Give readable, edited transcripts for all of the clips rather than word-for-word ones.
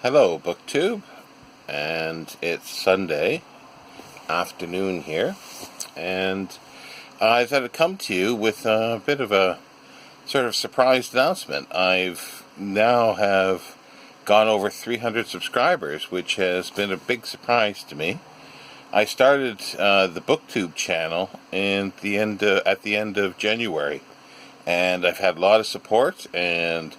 Hello, BookTube, and it's Sunday afternoon here, and I thought I'd come to you with a bit of a sort of surprise announcement. I've now have gone over 300 subscribers, which has been a big surprise to me. I started the BookTube channel at the end of January, and I've had a lot of support, and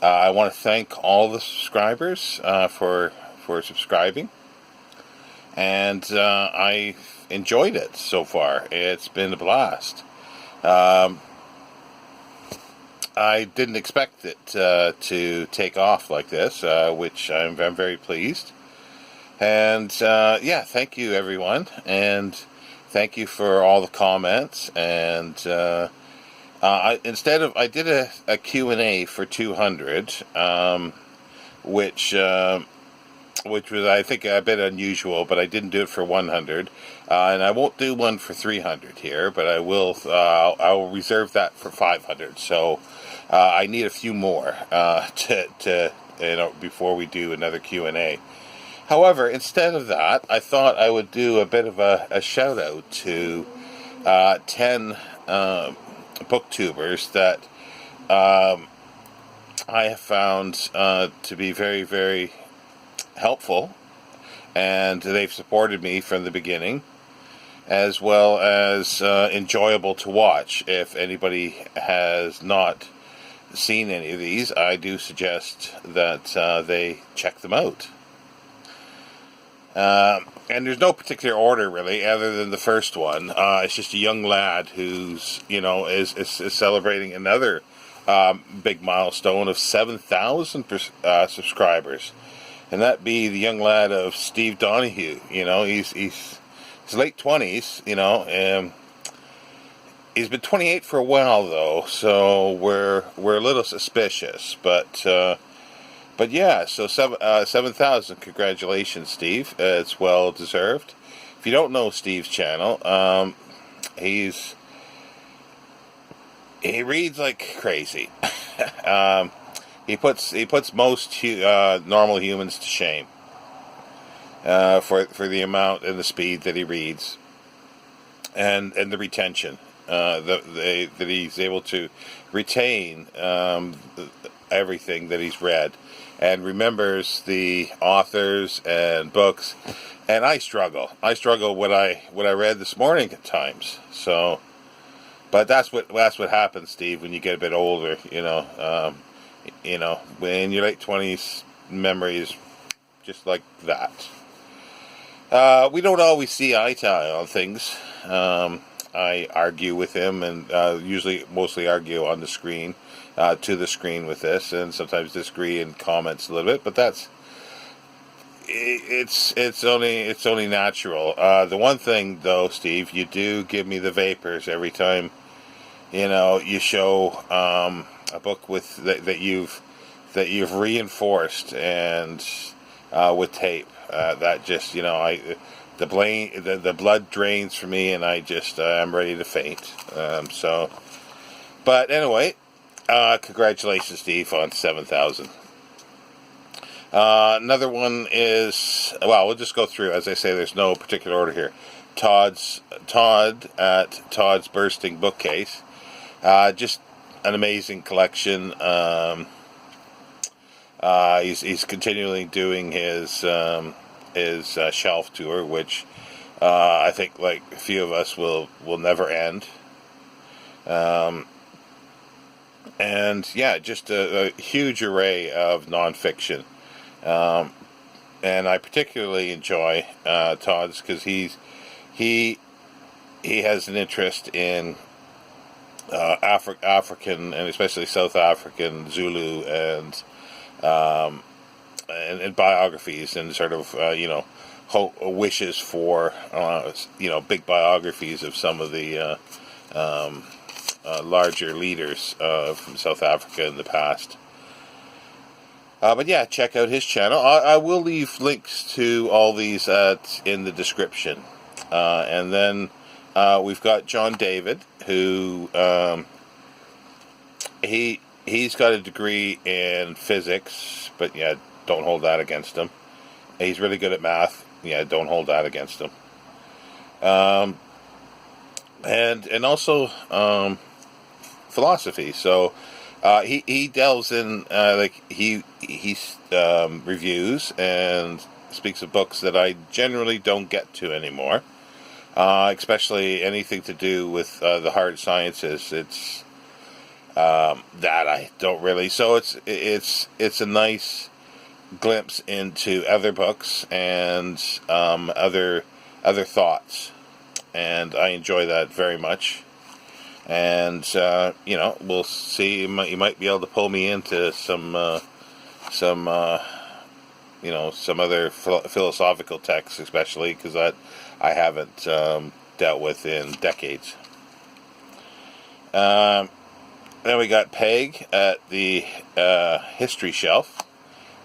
I want to thank all the subscribers for subscribing, and I've enjoyed it so far. It's been a blast. I didn't expect it to take off like this, which I'm very pleased. And thank you everyone, and thank you for all the comments. And I did a Q&A for 200, which was, I think, a bit unusual, but I didn't do it for 100, and I won't do one for 300 here, but I will. I'll reserve that for 500. So I need a few more before we do another Q&A. However, instead of that, I thought I would do a bit of a shout out to 10 booktubers that I have found to be very, very helpful, and they've supported me from the beginning, as well as enjoyable to watch. If anybody has not seen any of these, I do suggest that they check them out. And there's no particular order really, other than the first one. It's just a young lad who's, is celebrating another big milestone of 7,000 subscribers, and that be the young lad of Steve Donoghue. He's late 20s. He's been 28 for a while though, so we're a little suspicious, but yeah, so 7,000. Congratulations, Steve. It's well deserved. If you don't know Steve's channel, he reads like crazy. He puts most normal humans to shame for the amount and the speed that he reads, and the retention that he's able to retain everything that he's read, and remembers the authors and books. And I struggle what I read this morning at times. So, but that's what happens, Steve, when you get a bit older. When you're late 20s, memory is just like that. We don't always see eye to eye on things. I argue with him, and mostly argue on the screen, to the screen with this, and sometimes disagree in comments a little bit. But it's only natural. The one thing though, Steve, you do give me the vapors every time. You show a book with that you've reinforced and with tape. That just the blood drains for me, and I'm ready to faint. But anyway, congratulations, Steve, on 7,000. Another one is, well, we'll just go through. As I say, there's no particular order here. Todd at Todd's Bursting Bookcase. Just an amazing collection. He's continually doing his shelf tour, which I think, like a few of us, will never end. And yeah, just a huge array of nonfiction. And I particularly enjoy Todd's because he has an interest in African, and especially South African Zulu, and biographies, and sort of wishes for big biographies of some of the larger leaders from South Africa in the past. But yeah, check out his channel. I will leave links to all these in the description. And then we've got John David, who he's got a degree in physics, but yeah, don't hold that against him. He's really good at math. Yeah, don't hold that against him. And also philosophy. So he delves in, he reviews and speaks of books that I generally don't get to anymore. Especially anything to do with the hard sciences. It's that I don't really. So it's a nice glimpse into other books and other thoughts, and I enjoy that very much. And we'll see. You might be able to pull me into some other philosophical texts, especially because that I haven't dealt with in decades. Then we got Peg at the history shelf.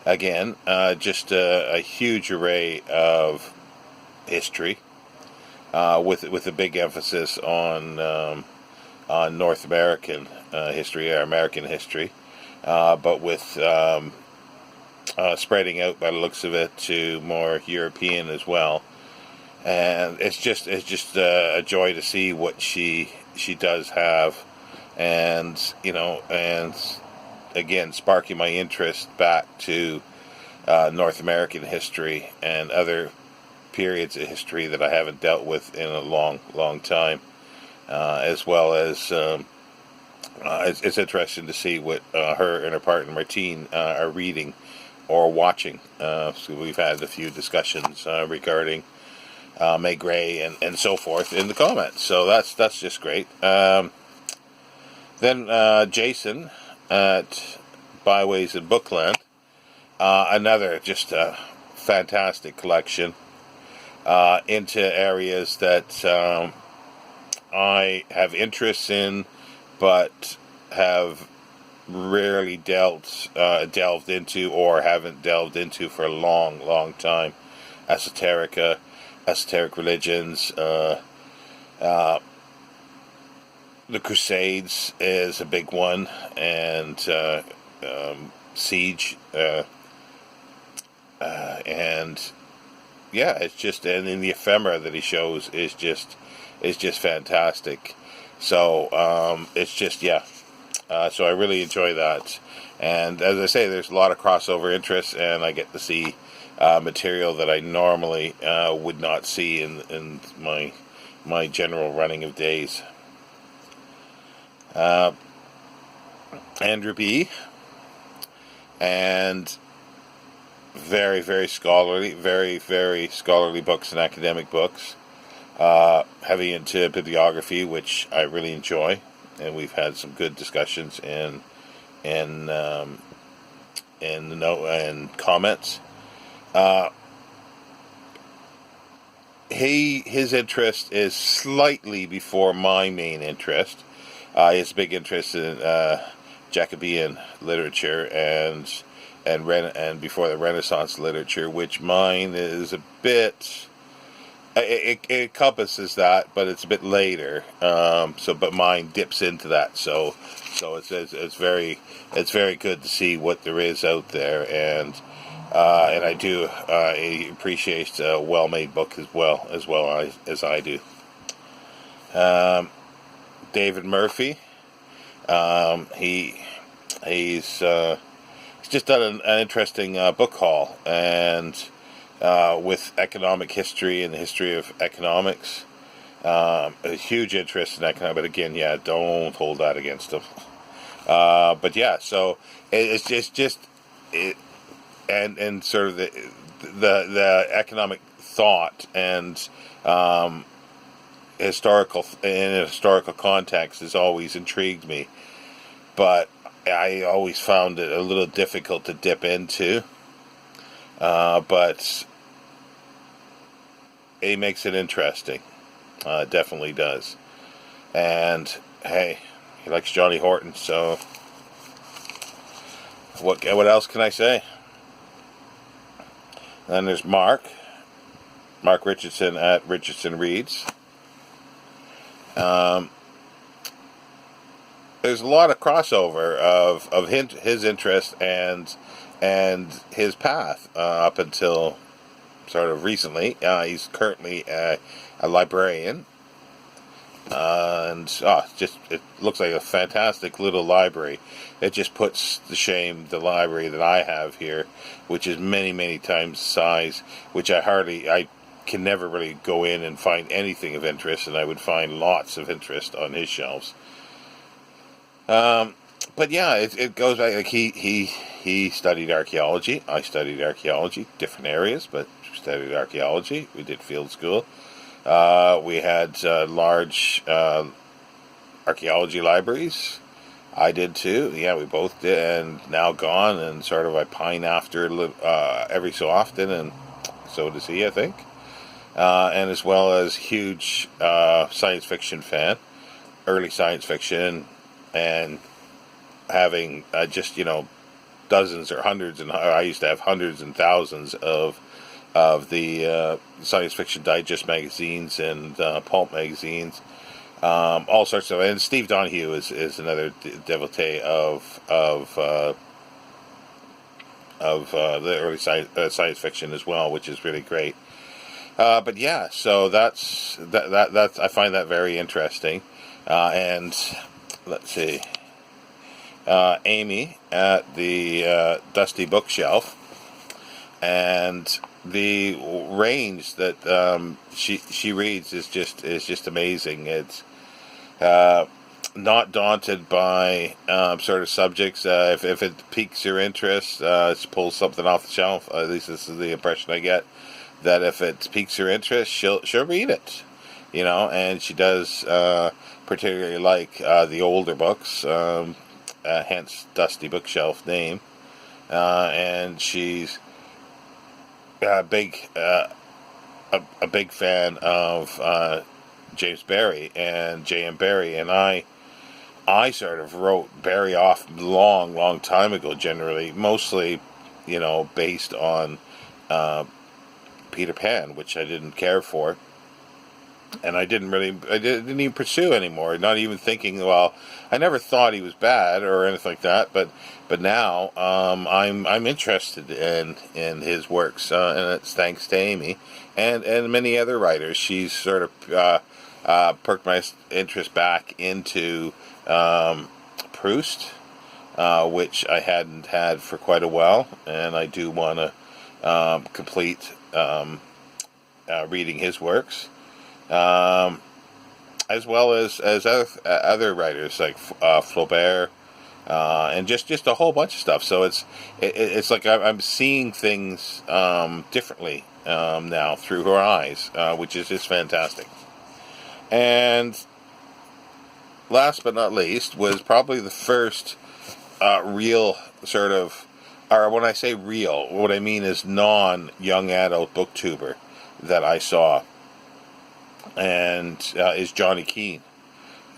Again, just a huge array of history, with a big emphasis on North American history, or American history, but with spreading out by the looks of it to more European as well. And it's just a joy to see what she does have, and again sparking my interest back to North American history and other periods of history that I haven't dealt with in a long time, as well as it's interesting to see what her and her partner Martine are reading or watching. So we've had a few discussions regarding May Gray and so forth in the comments. So that's just great. Then Jason at Byways and Bookland, another just a fantastic collection into areas that I have interests in, but have rarely delved into, or haven't delved into for a long time. Esoteric religions, the Crusades is a big one, and Siege, and yeah, it's just, and in the ephemera that he shows is just fantastic. So it's just, yeah. So I really enjoy that, and as I say, there's a lot of crossover interests, and I get to see material that I normally would not see in my general running of days. Andrew B. and very scholarly, very scholarly books and academic books, heavy into bibliography, which I really enjoy, and we've had some good discussions in the note and comments. His interest is slightly before my main interest. His big interest in Jacobean literature and before the Renaissance literature, which mine is a bit. It encompasses that, but it's a bit later. But mine dips into that. So it's very good to see what there is out there, and I do appreciate a well-made book as well as I do. David Murphy, he's just done an interesting book haul, and with economic history and the history of economics. A huge interest in economics, but again, yeah, don't hold that against him. But yeah, so it's just and sort of the economic thought and historical context has always intrigued me, but I always found it a little difficult to dip into. But he makes it interesting. Definitely does. And hey, he likes Johnny Horton, so what else can I say? Then there's Mark Richardson at Richardson Reads. There's a lot of crossover of his interest and and his path up until sort of recently. He's currently a librarian, and just it looks like a fantastic little library. It just puts to shame the library that I have here, which is many, many times the size, which I can never really go in and find anything of interest, and I would find lots of interest on his shelves. But yeah, it goes back, like he studied archaeology. I studied archaeology, different areas, but studied archaeology. We did field school. We had large archaeology libraries. I did too. Yeah, we both did, and now gone, and sort of I pine after every so often, and so does he, I think. And as well as huge science fiction fan, early science fiction, and having just dozens or hundreds, and I used to have hundreds and thousands of the science fiction digest magazines and pulp magazines, all sorts of. And Steve Donoghue is another devotee of the early science fiction as well, which is really great. But yeah, so that's I find that very interesting. And let's see, Amy at the Dusty Bookshelf, and the range that she reads is just amazing. It's not daunted by sort of subjects. If it piques your interest, pull something off the shelf. At least this is the impression I get. That if it piques her interest, she'll read it, and she does particularly like the older books, hence Dusty Bookshelf name, and she's a big fan of James Barrie and J.M. Barrie, and I sort of wrote Barrie off long time ago. Generally, mostly, based on Peter Pan, which I didn't care for, and I didn't even pursue anymore. Not even thinking, well, I never thought he was bad or anything like that. But now I'm interested in his works, and it's thanks to Amy and many other writers. She's sort of perked my interest back into Proust, which I hadn't had for quite a while, and I do want to complete reading his works, as well as other writers like Flaubert, and just a whole bunch of stuff. So it's like I'm seeing things differently now through her eyes, which is just fantastic. And last but not least was probably the first real sort of, or when I say real, what I mean is non-young adult booktuber that I saw, and is Jonny Keen.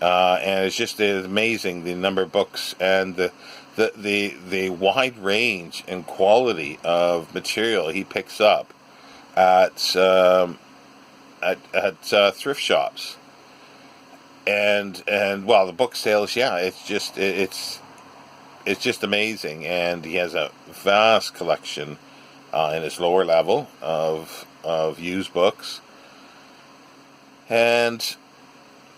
And it's just amazing the number of books and the wide range and quality of material he picks up at thrift shops. And well, the book sales, yeah, it's just amazing, and he has a vast collection in his lower level of used books, and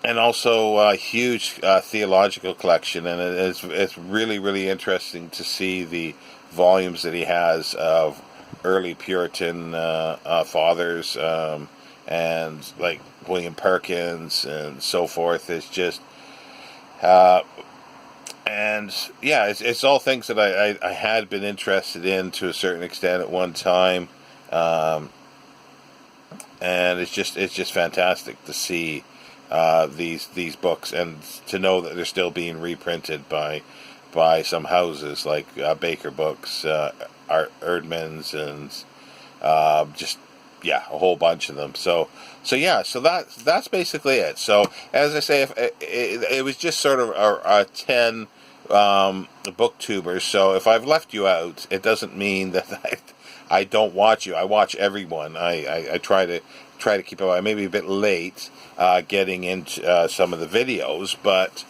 also a huge theological collection, and it's really interesting to see the volumes that he has of early Puritan fathers, and like William Perkins and so forth. It's just and yeah, it's all things that I had been interested in to a certain extent at one time, and it's just fantastic to see these books, and to know that they're still being reprinted by some houses like Baker Books, Erdman's, and just a whole bunch of them. So that's basically it. So as I say, if it was just sort of a 10 booktubers. So if I've left you out, it doesn't mean that I don't watch you. I watch everyone. I try to keep up. I may be a bit late getting into some of the videos, but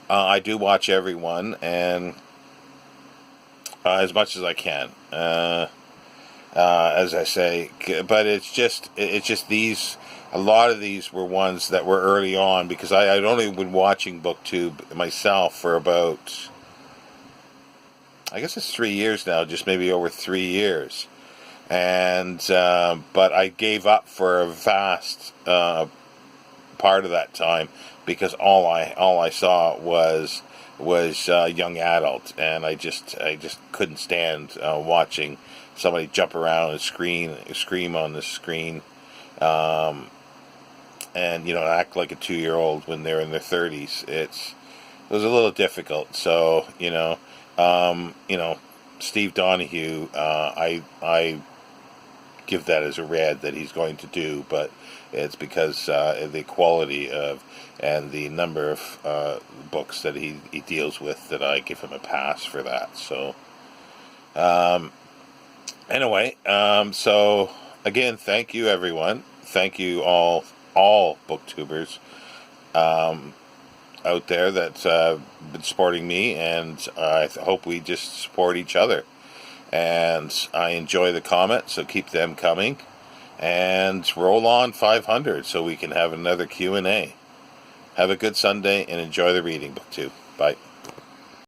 I do watch everyone, and as much as I can. As I say, but it's just these. A lot of these were ones that were early on, because I'd only been watching BookTube myself for about, I guess it's 3 years now, just maybe over 3 years, and but I gave up for a vast part of that time, because all I saw was young adult, and I just couldn't stand watching somebody jump around and scream on the screen, and act like a 2-year-old when they're in their 30s. It was a little difficult. So Steve Donoghue, I give that as a red that he's going to do, but it's because the quality of and the number of books that he deals with, that I give him a pass for that. So anyway, so again, thank you everyone. Thank you all BookTubers out there that's been supporting me, and I hope we just support each other. And I enjoy the comments, so keep them coming. And roll on 500 so we can have another Q&A. Have a good Sunday and enjoy the reading, BookTube. Bye.